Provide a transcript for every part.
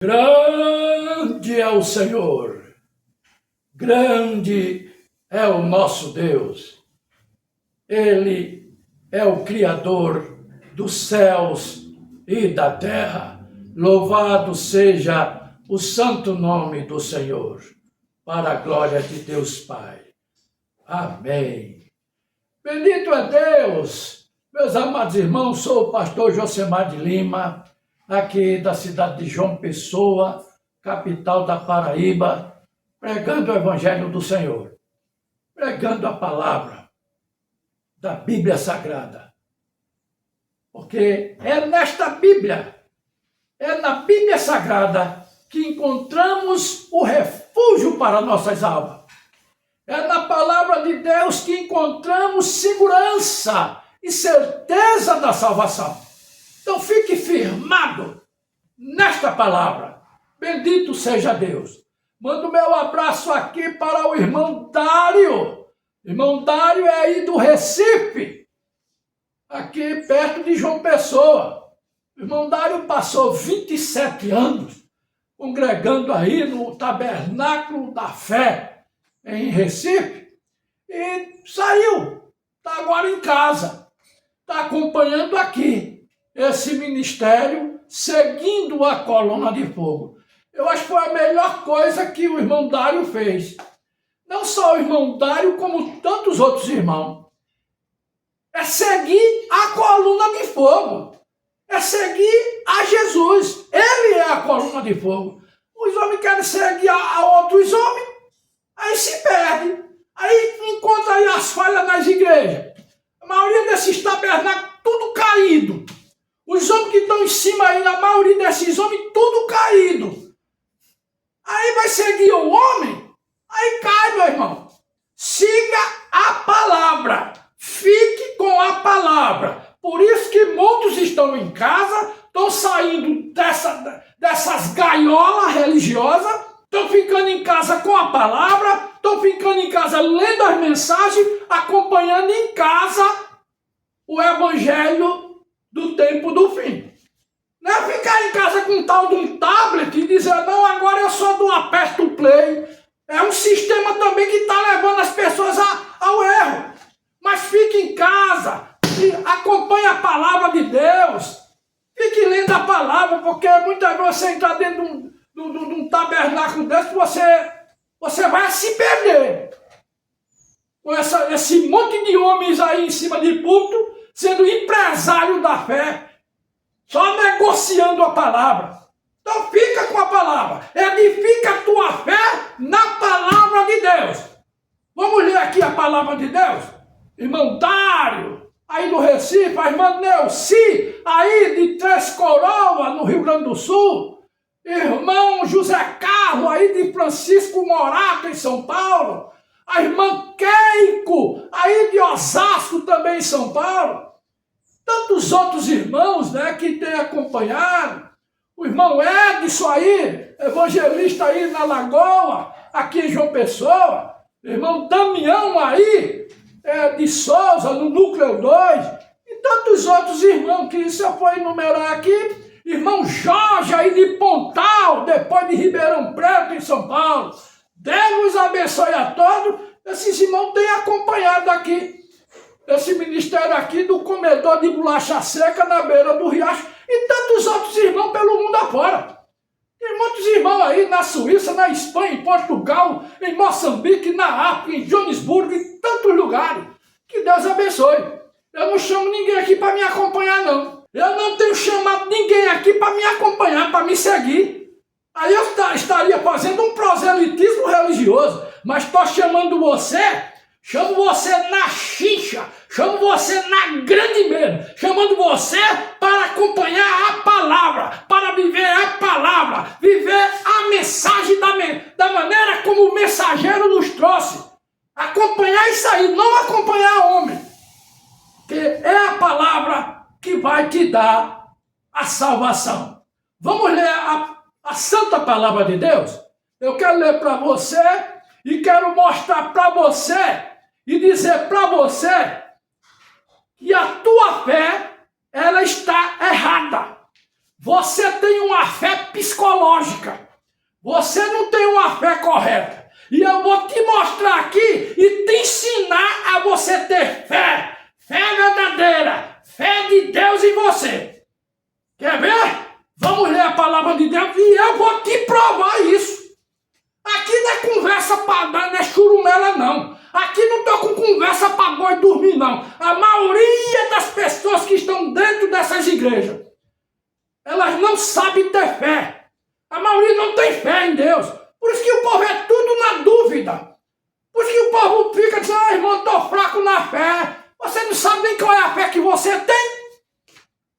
Grande é o Senhor, grande é o nosso Deus. Ele é o Criador dos céus e da terra. Louvado seja o santo nome do Senhor, para a glória de Deus Pai. Amém. Bendito é Deus. Meus amados irmãos, sou o pastor Josemar de Lima, aqui da cidade de João Pessoa, capital da Paraíba, pregando o Evangelho do Senhor, pregando a palavra da Bíblia Sagrada. Porque é nesta Bíblia, é na Bíblia Sagrada que encontramos o refúgio para nossas almas. É na palavra de Deus que encontramos segurança e certeza da salvação. Então fique firmado nesta palavra. Bendito seja Deus. Mando meu abraço aqui para o irmão Dário. Irmão Dário é aí do Recife, aqui perto de João Pessoa. O irmão Dário passou 27 anos congregando aí no Tabernáculo da Fé, em Recife, e saiu. Está agora em casa. Está acompanhando aqui esse ministério, seguindo a coluna de fogo. Eu acho que foi a melhor coisa que o irmão Dário fez. Não só o irmão Dário, como tantos outros irmãos. É seguir a coluna de fogo. É seguir a Jesus. Ele é a coluna de fogo. Os homens querem seguir a outros homens, aí se perde. Aí encontra aí as falhas nas igrejas. A maioria desses tabernáculos, tudo caído. Os homens que estão em cima aí, a maioria desses homens, tudo caído. Aí vai seguir o homem, aí cai, meu irmão. Siga a palavra. Fique com a palavra. Por isso que muitos estão em casa, estão saindo dessas gaiolas religiosas, estão ficando em casa com a palavra, estão ficando em casa lendo as mensagens, acompanhando em casa o evangelho do tempo do fim. Não é ficar em casa com um tal de um tablet e dizer, não, agora eu só dou aperto o play. É um sistema também que está levando as pessoas ao erro. Mas fique em casa e acompanhe a palavra de Deus. Fique lendo a palavra, porque muitas vezes você entrar dentro de um tabernáculo desse, você vai se perder. Com esse monte de homens aí em cima de púlpito, sendo empresário da fé, só negociando a palavra. Então fica com a palavra, edifica a tua fé na palavra de Deus. Vamos ler aqui a palavra de Deus? Irmão Dário, aí do Recife, a irmã Neuci, aí de Três Coroas, no Rio Grande do Sul, irmão José Carlos, aí de Francisco Morato, em São Paulo, a irmã Keiko, aí de Osasco, também em São Paulo, tantos outros irmãos, né, que têm acompanhado, o irmão Edson aí, evangelista aí na Lagoa, aqui em João Pessoa, irmão Damião aí, de Souza, no Núcleo 2, e tantos outros irmãos que se eu for enumerar aqui, irmão Jorge aí de Pontal, depois de Ribeirão Preto, em São Paulo. Deus abençoe a todos. Esses irmãos têm acompanhado aqui esse ministério aqui do comedor de bolacha seca na beira do riacho e tantos outros irmãos pelo mundo afora. Tem muitos irmãos aí na Suíça, na Espanha, em Portugal, em Moçambique, na África, em Joanesburgo, em tantos lugares. Que Deus abençoe. Eu não chamo ninguém aqui para me acompanhar, não. Eu não tenho chamado ninguém aqui para me acompanhar, para me seguir. Aí eu estaria fazendo um proselitismo religioso, mas estou chamando você, chamo você na chincha, chamo você na grande mesmo, chamando você para acompanhar a palavra, para viver a palavra, viver a mensagem da maneira como o mensageiro nos trouxe. Acompanhar isso aí, não acompanhar homem, que é a palavra que vai te dar a salvação. Vamos ler a santa palavra de Deus? Eu quero ler para você e quero mostrar para você e dizer para você que a tua fé, ela está errada. você tem uma fé psicológica. Você não tem uma fé correta. E eu vou te mostrar aqui e te ensinar a você ter fé. Fé verdadeira. Fé de Deus em você. Quer ver? Vamos ler a palavra de Deus e eu vou te provar isso. Aqui não é conversa para não é churumela não. Aqui não estou com conversa para boi dormir não. A maioria das pessoas que estão dentro dessas igrejas, elas não sabem ter fé. A maioria não tem fé em Deus. Por isso que o povo é tudo na dúvida. Por isso que o povo fica dizendo, irmão, estou fraco na fé. Você não sabe nem qual é a fé que você tem.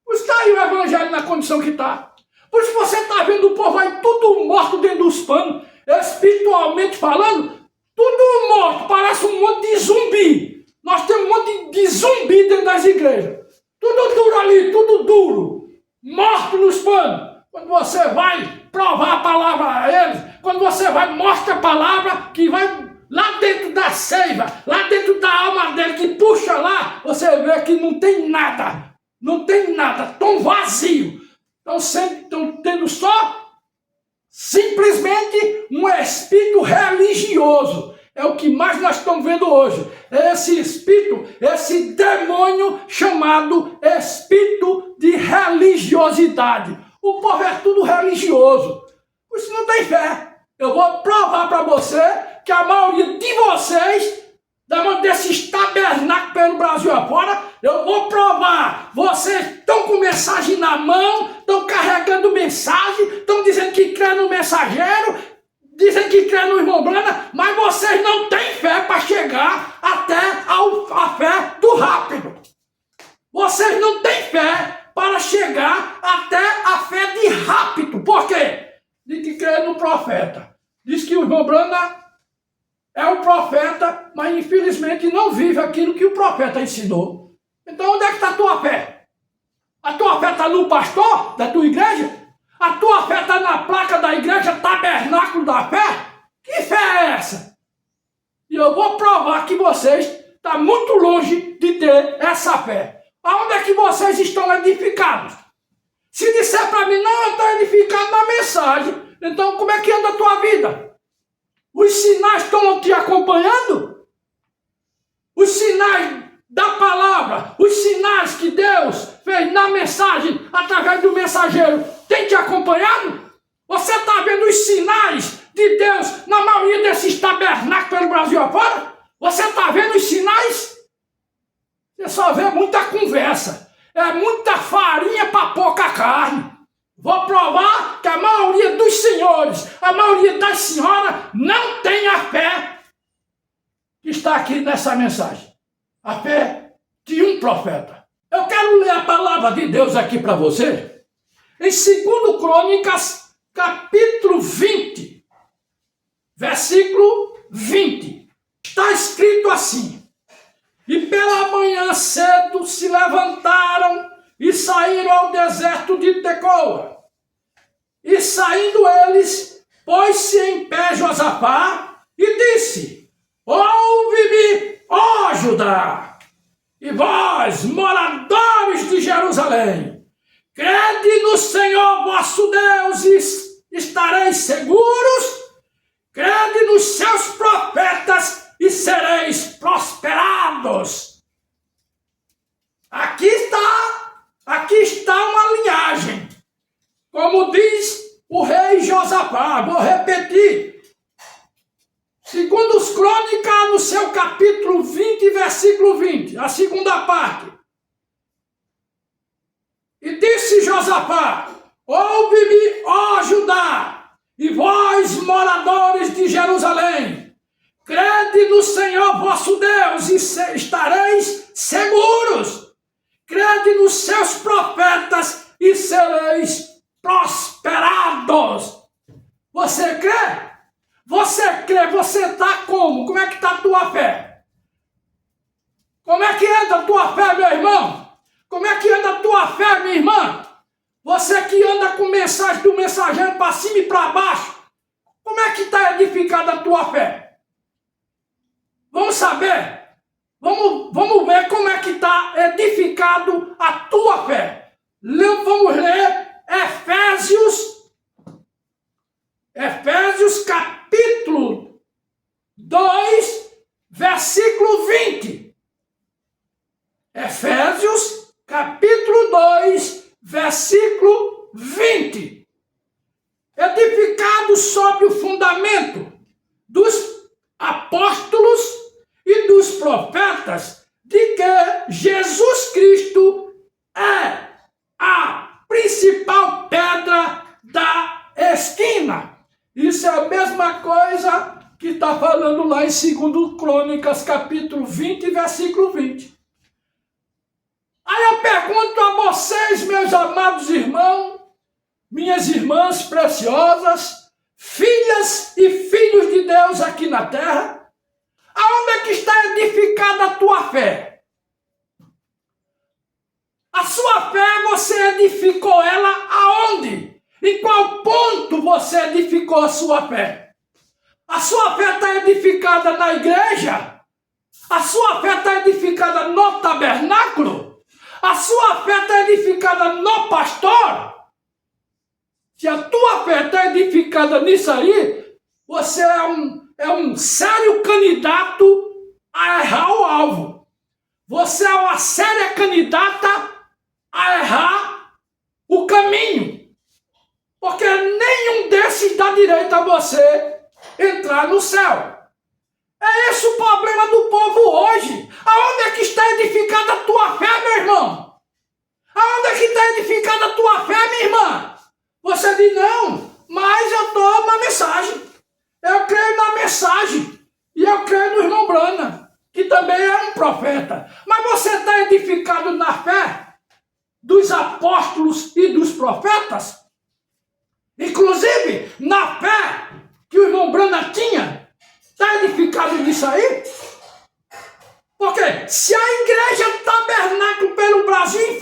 Por isso está aí o evangelho na condição que está. Por isso você está vendo o povo aí tudo morto dentro dos panos, espiritualmente falando, tudo morto, parece um monte de zumbi. Nós temos um monte de zumbi dentro das igrejas. Tudo duro ali, tudo duro. Morto nos panos. Quando você vai provar a palavra a eles, quando você vai mostra a palavra que vai lá dentro da seiva, lá dentro da alma dele, que puxa lá, você vê que não tem nada. Não tem nada, tão vazio. Estão tendo só simplesmente um espírito religioso. É o que mais nós estamos vendo hoje. É esse espírito, esse demônio chamado espírito de religiosidade. O povo é tudo religioso. Por isso não tem fé. Eu vou provar para você que a maioria de vocês, desses tabernáculos pelo Brasil afora, eu vou provar. Vocês estão com mensagem na mão, estão carregando mensagem, estão dizendo que crê no mensageiro, dizem que crê no irmão Brana, mas vocês não têm fé para chegar até a fé do rápido. Vocês não têm fé para chegar até a fé de rápido. Por quê? Diz que crê no profeta. Diz que o irmão Brana é um profeta, mas infelizmente não vive aquilo que o profeta ensinou. Então onde é que está a tua fé? A tua fé está no pastor da tua igreja? A tua fé está na placa da igreja Tabernáculo da Fé? Que fé é essa? E eu vou provar que vocês estão muito longe de ter essa fé. Aonde é que vocês estão edificados? Se disser para mim, não, eu estou edificado na mensagem, então como é que anda a tua vida? Os sinais estão te acompanhando? Os sinais da palavra, os sinais que Deus fez na mensagem, através do mensageiro, tem te acompanhado? Você está vendo os sinais de Deus na maioria desses tabernáculos pelo Brasil afora? Você está vendo os sinais? Você só vê muita conversa. É muita farinha para pouca carne. Vou provar que a maioria dos senhores, a maioria das senhoras não tem a fé que está aqui nessa mensagem. A fé de um profeta. Eu quero ler a palavra de Deus aqui para você. Em 2 Crônicas, capítulo 20, versículo 20. Está escrito assim: E pela manhã cedo se levantaram e saíram ao deserto de Tecoa. E saindo eles, pôs-se em pé Josafá e disse: Ouve-me, ó Judá, e vós, moradores de Jerusalém, crede no Senhor vosso Deus e estareis seguros, crede nos seus profetas e sereis prosperados. Aqui está uma linhagem. Como diz o rei Josafá, vou repetir. Segundo os Crônicas, no seu capítulo 20, versículo 20, a segunda parte. E disse Josafá: Ouve-me, ó Judá, e vós, moradores de Jerusalém, crede no Senhor vosso Deus e estareis seguros. Crede nos seus profetas e sereis prosperados. Você crê? Você crê? Você está como? Como é que está a tua fé? Como é que anda a tua fé, meu irmão? Como é que anda a tua fé, minha irmã? Você que anda com mensagem do mensageiro para cima e para baixo, como é que está edificada a tua fé? Vamos saber? Vamos ver como é que está edificado a tua fé. Vamos ler Efésios capítulo 2, versículo 20. Efésios capítulo 2, versículo 20. Edificado sobre o fundamento dos apóstolos e dos profetas, de que Jesus Cristo é a principal pedra da esquina. Isso é a mesma coisa que está falando lá em 2 Crônicas, capítulo 20, versículo 20. Aí eu pergunto a vocês, meus amados irmãos, minhas irmãs preciosas, filhas e filhos de Deus aqui na terra, aonde é que está edificada a tua fé? A sua fé, você edificou ela aonde? Em qual ponto você edificou a sua fé? A sua fé está edificada na igreja? A sua fé está edificada no tabernáculo? A sua fé está edificada no pastor? Se a tua fé está edificada nisso aí, você é um sério candidato a errar o alvo. Você é uma séria candidata a errar o caminho. Porque nenhum desses dá direito a você entrar no céu. É esse o problema do povo hoje. Aonde é que está edificada a tua fé, meu irmão? Aonde é que está edificada a tua fé, minha irmã? Você diz, não, mas eu estou na mensagem. Eu creio na mensagem. E eu creio no irmão Brana, que também é um profeta. Mas você está edificado na fé dos apóstolos e dos profetas? Inclusive, na fé que o irmão Brana tinha, está edificado nisso aí? Porque se a igreja tabernáculo pelo Brasil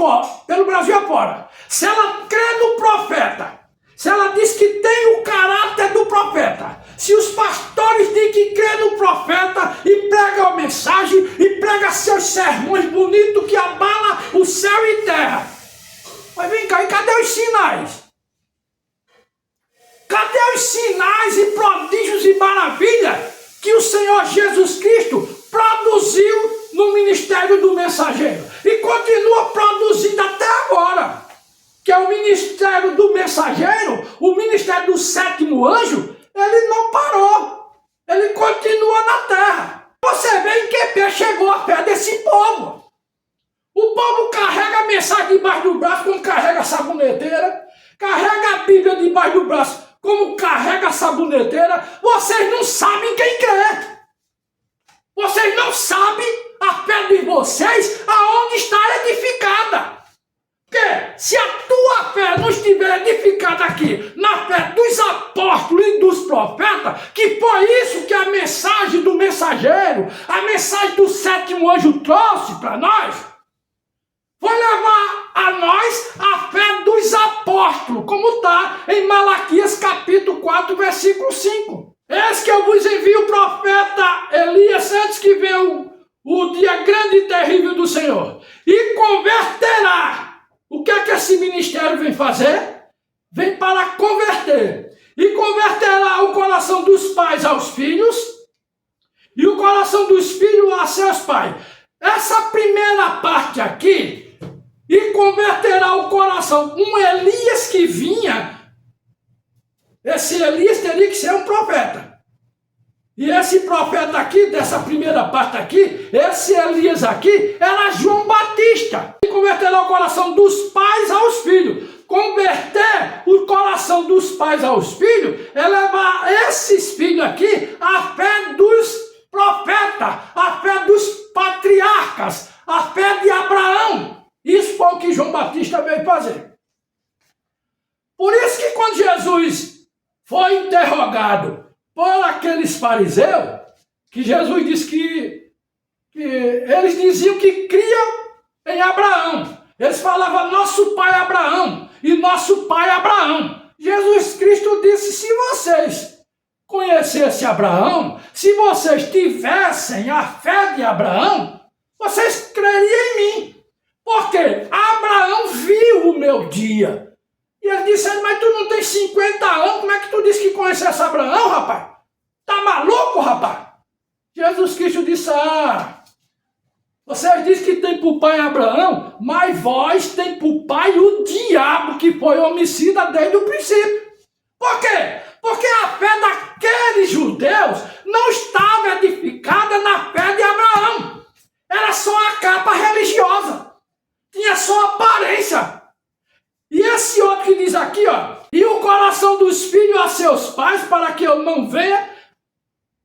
afora, se ela crê no profeta, se ela diz que tem o caráter do profeta, se os pastores dizem que crê no profeta e pregam a mensagem e pregam seus sermões bonitos que abala o céu e terra, mas vem cá, e cadê os sinais? Cadê os sinais e prodígios e maravilhas que o Senhor Jesus Cristo produziu no ministério do mensageiro? E continua produzindo até agora. Que é o ministério do mensageiro, o ministério do sétimo anjo, ele não parou. Ele continua na terra. Você vê em que pé chegou a fé desse povo. O povo carrega a mensagem debaixo do braço como carrega a saboneteira, carrega a Bíblia debaixo do braço como carrega a saboneteira. Vocês não sabem quem crê. Vocês não sabem a fé de vocês aonde está edificada. Porque se a tua fé não estiver edificada aqui na fé dos apóstolos e dos profetas, que foi isso que a mensagem do mensageiro, a mensagem do sétimo anjo trouxe para nós, foi levar a nós a fé dos apóstolos, como está em Malaquias capítulo 4, versículo 5. Eis que eu vos envio o profeta Elias antes que venha o dia grande e terrível do Senhor, e converterá. O que é que esse ministério vem fazer? Vem para converter. E converterá o coração dos pais aos filhos e o coração dos filhos a seus pais. Essa primeira parte aqui, e converterá o coração. Um Elias que vinha, esse Elias teria que ser um profeta. E esse profeta aqui, dessa primeira parte aqui, esse Elias aqui, era João Batista. E converterá o coração dos pais aos filhos. Converter o coração dos pais aos filhos é levar esses filhos aqui à fé dos profetas, à fé dos patriarcas, à fé de Abraão. Isso foi o que João Batista veio fazer. Por isso que quando Jesus foi interrogado por aqueles fariseus, que Jesus disse que eles diziam que criam em Abraão. Eles falavam nosso pai Abraão e nosso pai Abraão. Jesus Cristo disse, se vocês conhecessem Abraão, se vocês tivessem a fé de Abraão, vocês creriam em mim. Porque Abraão viu o meu dia. E E ele disse, mas tu não tem 50 anos, como é que tu disse que conhecesse Abraão, rapaz? Tá maluco, rapaz? Jesus Cristo disse, vocês dizem que tem por pai Abraão, mas vós tem por pai o diabo, que foi homicida desde o princípio. Por quê? Porque a fé daqueles judeus não estava edificada na fé de Abraão. Era só a capa religiosa. Tinha só aparência. E esse outro que diz aqui, e o coração dos filhos a seus pais, para que eu não venha.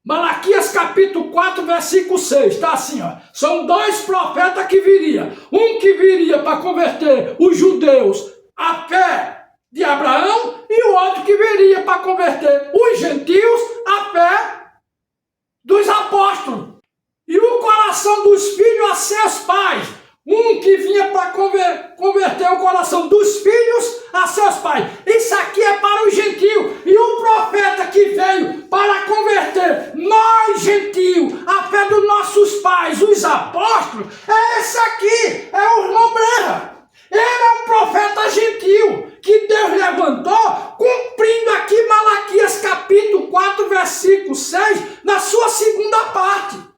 Malaquias capítulo 4, versículo 6, tá assim, São dois profetas que viriam. Um que viria para converter os judeus à fé de Abraão e o outro que viria para converter os gentios à fé dos apóstolos. E o coração dos filhos a seus pais. Um que vinha para converter o coração dos filhos a seus pais. Isso aqui é para os gentios. E o profeta que veio para converter nós, gentios, a fé dos nossos pais, os apóstolos, é esse aqui, é o irmão Breja. Ele é um profeta gentil que Deus levantou, cumprindo aqui Malaquias capítulo 4, versículo 6, na sua segunda parte.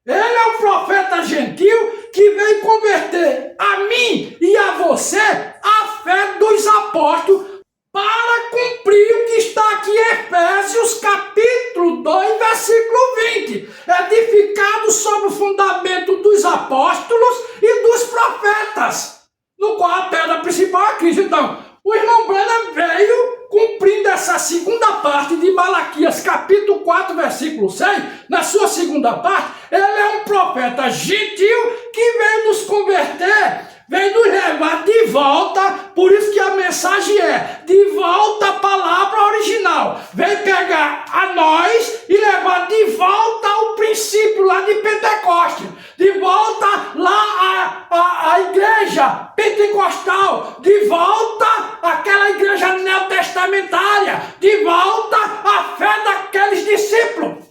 Ele é um profeta gentil que veio converter a mim e a você a fé dos apóstolos para cumprir o que está aqui em Efésios capítulo 2, versículo 20. Edificado sobre o fundamento dos apóstolos e dos profetas, no qual a pedra principal é Cristo. Então, o irmão Branham veio cumprindo essa segunda parte de Malaquias capítulo 4, versículo 6, na sua segunda parte, ele é um profeta gentil que veio nos converter, veio nos levar de volta, por isso que a mensagem é de volta à palavra original. Veio pegar a nós e levar de volta ao princípio lá de Pentecostes, de volta lá à igreja pentecostal, de volta àquela igreja neotestamentária, de volta à fé daqueles discípulos.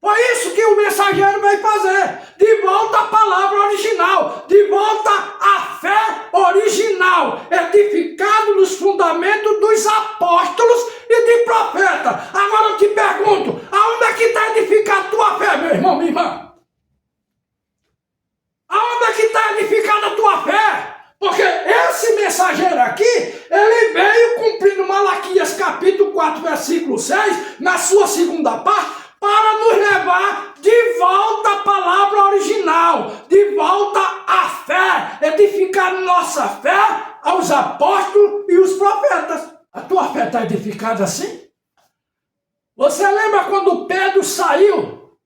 Foi isso que o mensageiro veio fazer, de volta à palavra original, de volta à fé original, edificado nos fundamentos dos apóstolos e de profetas. Agora eu te pergunto, aonde é que está edificada a tua fé, meu irmão, minha irmã? Aonde é que está edificada a tua fé? Porque esse mensageiro aqui, ele veio cumprindo Malaquias capítulo 4, versículo 6, na sua segunda parte, para nos levar de volta à palavra original, de volta à fé, edificar nossa fé aos apóstolos e os profetas. A tua fé está edificada assim? Você lembra quando Pedro saiu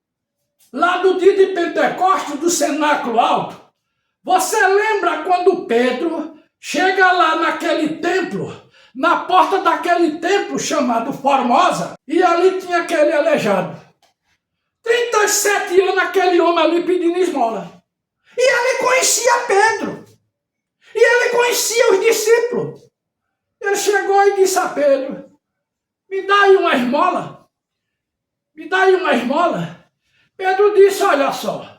lá do dia de Pentecostes, do cenáculo alto? Você lembra quando Pedro chega lá naquele templo, na porta daquele templo chamado Formosa, e ali tinha aquele aleijado. 37 anos aquele homem ali pedindo esmola. E ele conhecia Pedro. E ele conhecia os discípulos. Ele chegou e disse a Pedro, me dá aí uma esmola. Me dá aí uma esmola. Pedro disse, olha só.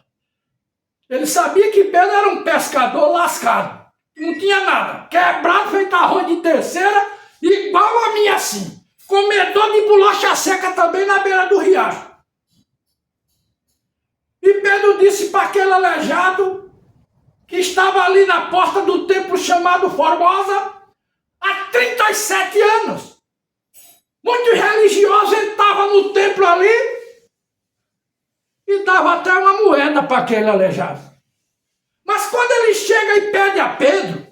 Ele sabia que Pedro era um pescador lascado. Não tinha nada. Quebrado, feito arroz de terceira, igual a mim assim. Comedor de bolacha seca também na beira do riacho. E Pedro disse para aquele aleijado que estava ali na porta do templo chamado Formosa há 37 anos. Muitos religiosos entravam no templo ali e dava até uma moeda para aquele aleijado. Mas quando ele chega e pede a Pedro,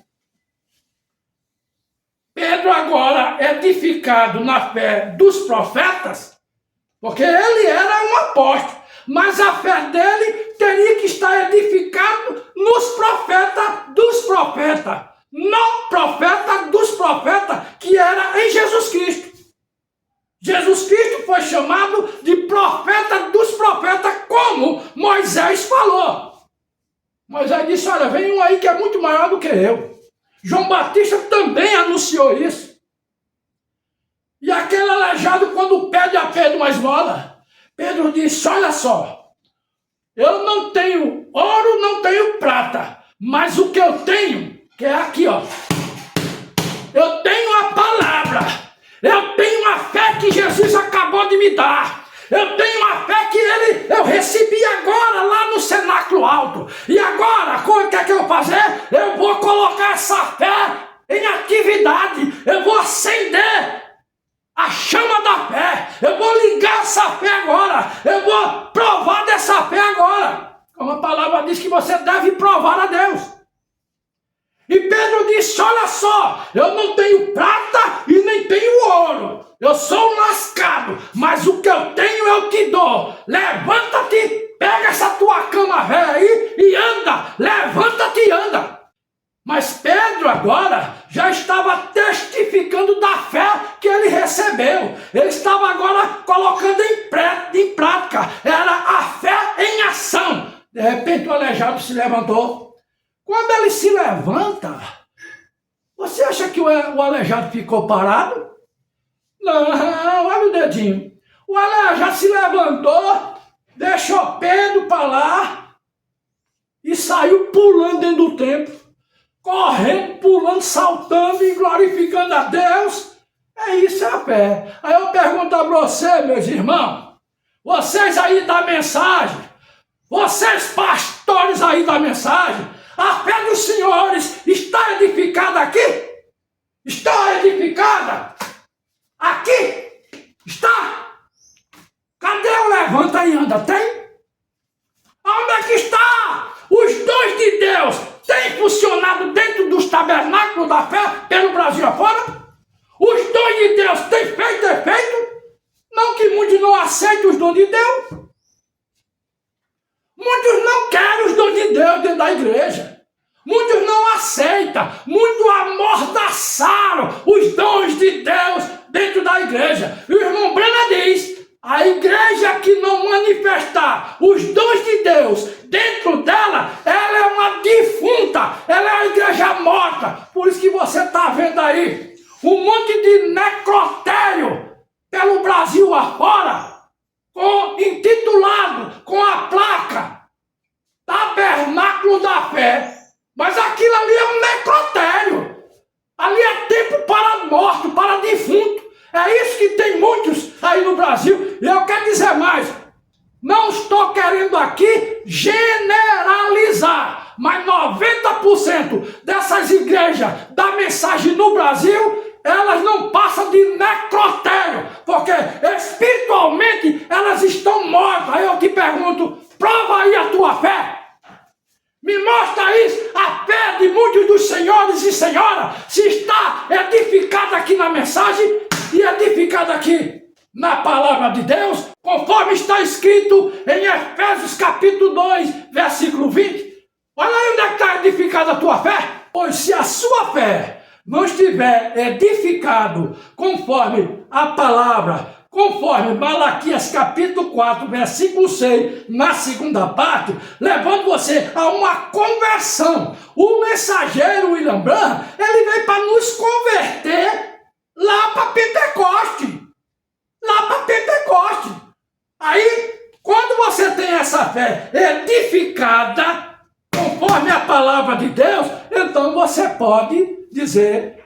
Pedro agora edificado na fé dos profetas, porque ele era um apóstolo, mas a fé dele teria que estar edificado nos profetas dos profetas, no profeta dos profetas, que era em Jesus Cristo. Jesus Cristo foi chamado de profeta dos profetas, como Moisés falou. Moisés disse, olha, vem um aí que é muito maior do que eu. João Batista também anunciou isso. E aquele aleijado, quando pede a Pedro uma esmola, Pedro disse, olha só, eu não tenho ouro, não tenho prata, mas o que eu tenho, que é aqui, ó, eu tenho a palavra. Eu tenho uma fé que Jesus acabou de me dar. Eu tenho uma fé que eu recebi agora lá no cenáculo alto. E agora, o que é que eu vou fazer? Eu vou colocar essa fé em atividade. Eu vou acender a chama da fé. Eu vou ligar essa fé agora. Eu vou provar dessa fé agora. Como a palavra diz que você deve provar a Deus. E Pedro disse, olha só, eu não tenho prata e nem tenho ouro. Eu sou um lascado, mas o que eu tenho eu te dou. Levanta-te, pega essa tua cama velha aí e anda. Levanta-te e anda. Mas Pedro agora já estava testificando da fé que ele recebeu. Ele estava agora colocando em prática. Era a fé em ação. De repente o aleijado se levantou. Quando ele se levanta, você acha que o aleijado ficou parado? Não, olha o dedinho. O aleijado se levantou, deixou Pedro para lá e saiu pulando dentro do templo. Correndo, pulando, saltando e glorificando a Deus. É isso, é a fé. Aí eu pergunto a você, meus irmãos, vocês aí da mensagem, vocês pastores aí da mensagem, a fé dos senhores está edificada aqui? Está edificada? Aqui? Está? Cadê o levanta e anda? Tem? Onde é que está? Os dons de Deus têm funcionado dentro dos tabernáculos da fé pelo Brasil afora? Os dons de Deus têm feito efeito? Não que muitos não aceitem os dons de Deus. Muitos não querem os dons de Deus dentro da igreja. Muitos não aceitam. Muitos amordaçaram os dons de Deus dentro da igreja. E o irmão Brena diz, a igreja que não manifestar os dons de Deus dentro dela, ela é uma defunta, ela é uma igreja morta. Por isso que você está vendo aí um monte de necrotério pelo Brasil afora, intitulado com a placa Tabernáculo da Fé. Mas aquilo ali é um necrotério. Ali é tempo para morto, para defunto. É isso que tem muitos aí no Brasil. E eu quero dizer mais. Não estou querendo aqui generalizar, mas 90% dessas igrejas da mensagem no Brasil, elas não passam de necrotério, porque espiritualmente elas estão mortas. Aí eu te pergunto, prova aí a tua fé. Me mostra aí a fé de muitos dos senhores e senhoras, se está edificada aqui na mensagem e edificada aqui na palavra de Deus, conforme está escrito em Efésios capítulo 2, versículo 20. Olha aí onde é que está edificada a tua fé. Pois se a sua fé não estiver edificado conforme a palavra, conforme Malaquias capítulo 4, versículo 6, na segunda parte, levando você a uma conversão. O mensageiro William Branham, ele veio para nos converter lá para Pentecoste. Lá para Pentecoste. Aí, quando você tem essa fé edificada, conforme a palavra de Deus, então você pode dizer,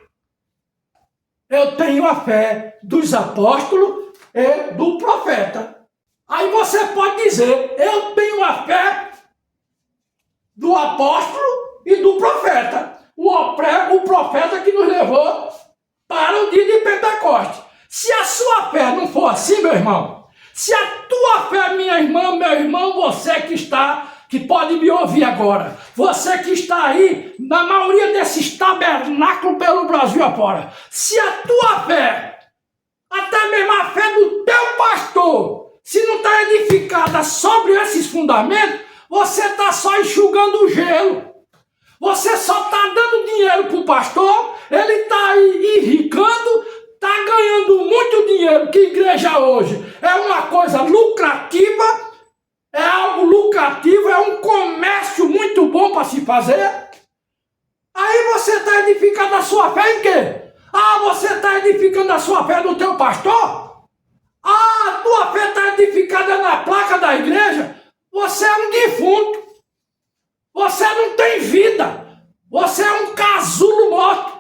eu tenho a fé dos apóstolos e do profeta. Aí você pode dizer, eu tenho a fé do apóstolo e do profeta. O profeta que nos levou para o dia de Pentecostes. Se a sua fé não for assim, meu irmão, se a tua fé, minha irmã, meu irmão, você que pode me ouvir agora, você que está aí, na maioria desses tabernáculos pelo Brasil afora, se a tua fé, até mesmo a fé do teu pastor, se não está edificada sobre esses fundamentos, você está só enxugando o gelo. Você só está dando dinheiro para o pastor, ele está aí enricando, está ganhando muito dinheiro, que igreja hoje é uma coisa lucrativa, é algo lucrativo, é um comércio muito bom para se fazer. Aí você está edificando a sua fé em quê? Ah, você está edificando a sua fé no teu pastor? Ah, a tua fé está edificada na placa da igreja? Você é um defunto. Você não tem vida. Você é um casulo morto.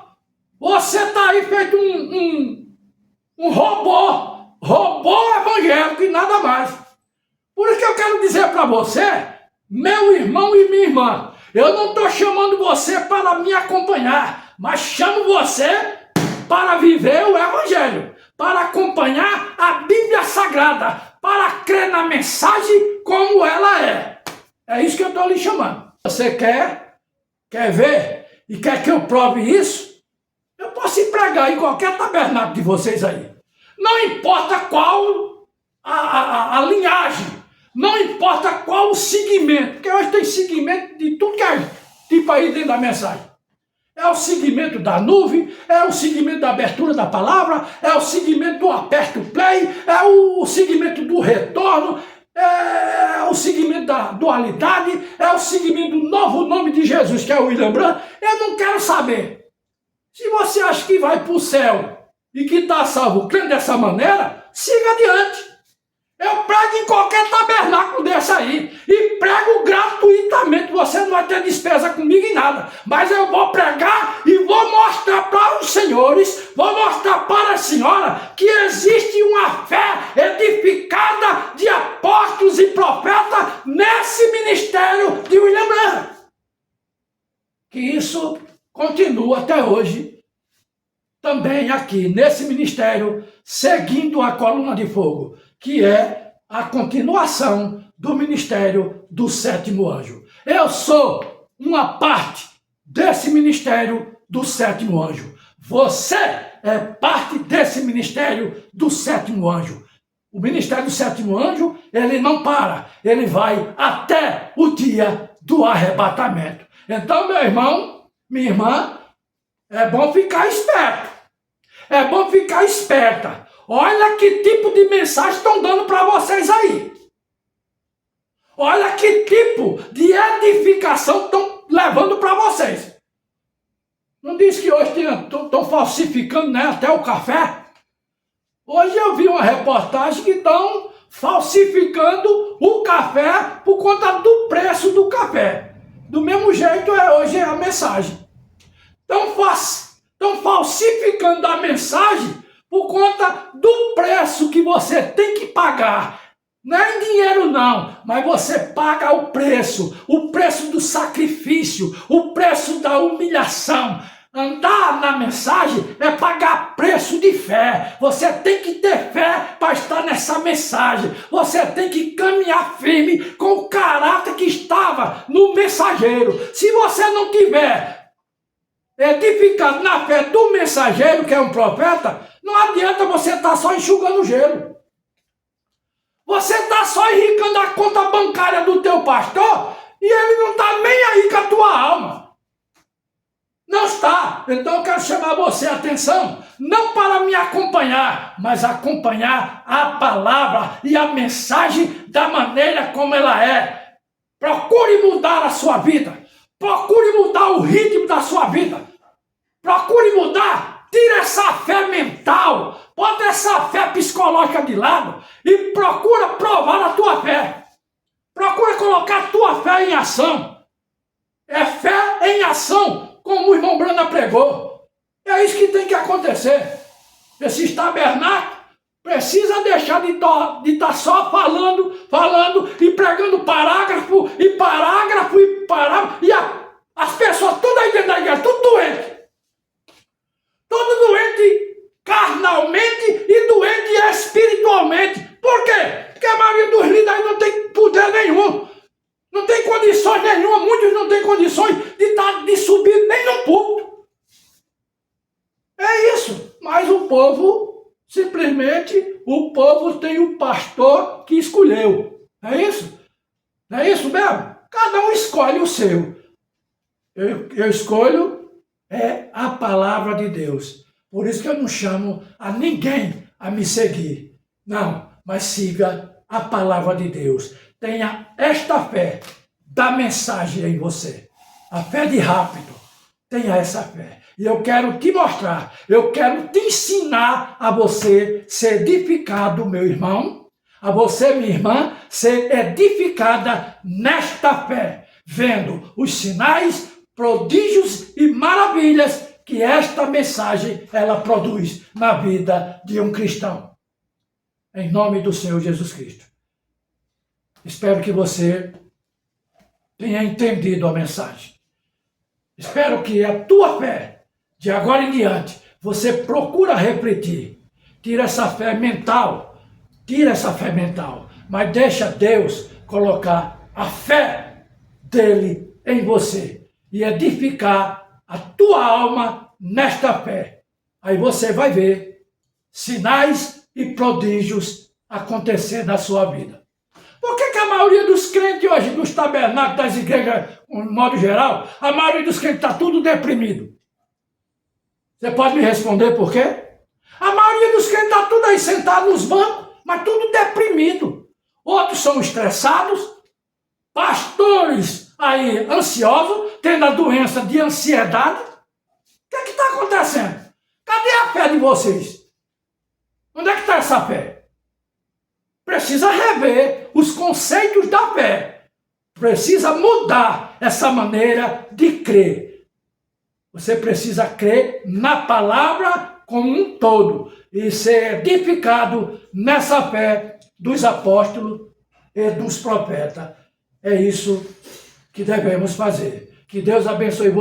Você está aí feito um robô evangélico e nada mais. Por isso que eu quero dizer para você, meu irmão e minha irmã, eu não estou chamando você para me acompanhar, mas chamo você para viver o Evangelho, para acompanhar a Bíblia Sagrada, para crer na mensagem como ela é. É isso que eu estou lhe chamando. Você quer ver e quer que eu prove isso? Eu posso ir pregar em qualquer tabernáculo de vocês aí. Não importa qual a linhagem, não importa qual o segmento, porque hoje tem segmento de tudo que é tipo aí dentro da mensagem. É o segmento da nuvem, é o segmento da abertura da palavra, é o segmento do aperto play, é o segmento do retorno, é o segmento da dualidade, é o segmento do novo nome de Jesus, que é o William Branham. Eu não quero saber. Se você acha que vai para o céu e que está salvo crendo dessa maneira, siga adiante. Eu prego em qualquer tabernáculo desse aí e prego gratuitamente. Você não vai ter despesa comigo em nada. Mas eu vou pregar e vou mostrar para os senhores, vou mostrar para a senhora que existe uma fé edificada de apóstolos e profetas nesse ministério de William Branham. Que isso continua até hoje, também aqui nesse ministério, seguindo a coluna de fogo, que é a continuação do ministério do sétimo anjo. Eu sou uma parte desse ministério do sétimo anjo. Você é parte desse ministério do sétimo anjo. O ministério do sétimo anjo, ele não para, ele vai até o dia do arrebatamento. Então, meu irmão, minha irmã, é bom ficar esperto. É bom ficar esperta. Olha que tipo de mensagem estão dando para vocês aí. Olha que tipo de edificação estão levando para vocês. Não diz que hoje estão falsificando, né, até o café? Hoje eu vi uma reportagem que estão falsificando o café por conta do preço do café. Do mesmo jeito hoje é a mensagem. Estão falsificando a mensagem por conta do preço que você tem que pagar. Não é em dinheiro não, mas você paga o preço do sacrifício, o preço da humilhação. Andar na mensagem é pagar preço de fé. Você tem que ter fé para estar nessa mensagem. Você tem que caminhar firme com o caráter que estava no mensageiro. Se você não tiver edificado na fé do mensageiro, que é um profeta, não adianta você estar só enxugando gelo. Você está só enricando a conta bancária do teu pastor e ele não está nem aí com a tua alma. Não está. Então eu quero chamar você a atenção, não para me acompanhar, mas acompanhar a palavra e a mensagem da maneira como ela é. Procure mudar a sua vida. Procure mudar o ritmo da sua vida. Procure mudar. Tira essa fé mental. Bota essa fé psicológica de lado e procura provar a tua fé. Procura colocar a tua fé em ação. É fé em ação, como o irmão Branham pregou. É isso que tem que acontecer. Esses tabernáculos precisa deixar de estar só falando e pregando parágrafo e parágrafo e parágrafo. E as pessoas tudo aí dentro da igreja, tudo doente. Tudo doente carnalmente e doente espiritualmente. Por quê? Porque a maioria dos líderes aí não tem poder nenhum. Não tem condições nenhuma. Muitos não têm condições de subir nem no púlpito. É isso. Mas o povo, simplesmente, o povo tem o pastor que escolheu. É isso? Não é isso mesmo? Cada um escolhe o seu. Eu escolho a palavra de Deus. Por isso que eu não chamo a ninguém a me seguir. Não, mas siga a palavra de Deus. Tenha esta fé da mensagem em você. A fé de rápido. Tenha essa fé. E eu quero te mostrar, eu quero te ensinar a você ser edificado, meu irmão, a você, minha irmã, ser edificada nesta fé, vendo os sinais, prodígios e maravilhas que esta mensagem ela produz na vida de um cristão. Em nome do Senhor Jesus Cristo. Espero que você tenha entendido a mensagem. Espero que a tua fé, de agora em diante, você procura refletir. Tira essa fé mental, mas deixa Deus colocar a fé dele em você e edificar a tua alma nesta fé. Aí você vai ver sinais e prodígios acontecer na sua vida. Por que a maioria dos crentes hoje, dos tabernáculos, das igrejas, de modo geral, a maioria dos crentes está tudo deprimido? Você pode me responder por quê? A maioria dos crentes está tudo aí sentado nos bancos, mas tudo deprimido. Outros são estressados, pastores aí ansiosos, tendo a doença de ansiedade. O que está acontecendo? Cadê a fé de vocês? Onde é que está essa fé? Precisa rever os conceitos da fé. Precisa mudar essa maneira de crer. Você precisa crer na palavra como um todo e ser edificado nessa fé dos apóstolos e dos profetas. É isso que devemos fazer. Que Deus abençoe você.